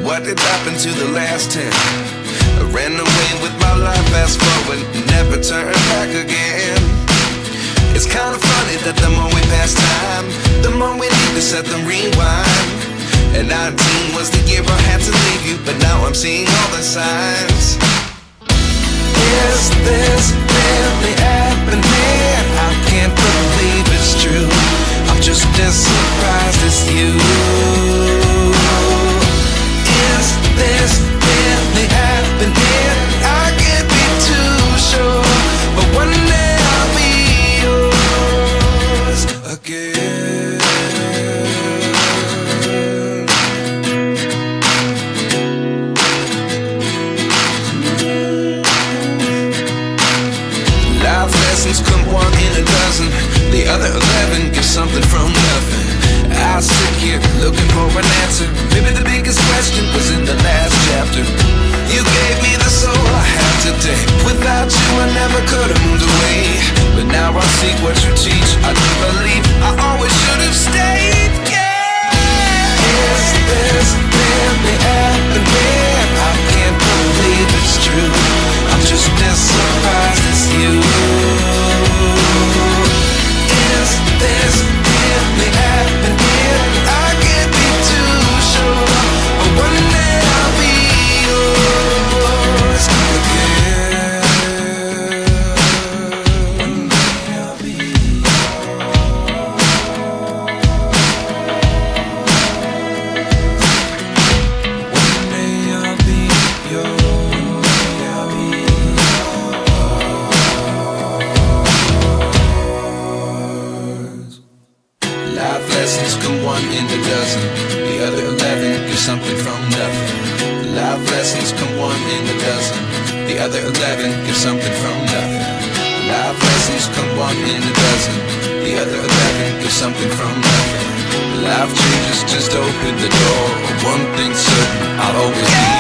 what did happen to the last 10? I ran away with my life, fast forward, never turn back again. It's kinda funny that the more we pass time, the more we need to set the rewind. And 19 was the year I had to leave you, but now I'm seeing all the signs. Is this really happening? I can't believe it's true. I'm just as surprised as you. Is this really happening? I can't be too sure, but one day I'll be yours again. Life lessons come one in a dozen. The other 11 give something from nothing. I sit here looking for an answer. Maybe the biggest question was in the last chapter. You gave me the soul I have today. Without you I never could have moved away. But now I see what you teach. I do believe I always should have stayed. Yeah. Is this really happening? I can't believe it's true. I'm just as surprised as you. Is this really happening? I can't be too sure, but one day I'll be yours again. One day I'll be One day I'll be yours. Life lessons come one in a dozen. The other 11 give something from nothing. Life lessons come one in a dozen. The other 11 give something from nothing. Life lessons come one in a dozen. The other 11 give something from nothing. Life changes just open the door. One thing's certain, I'll always be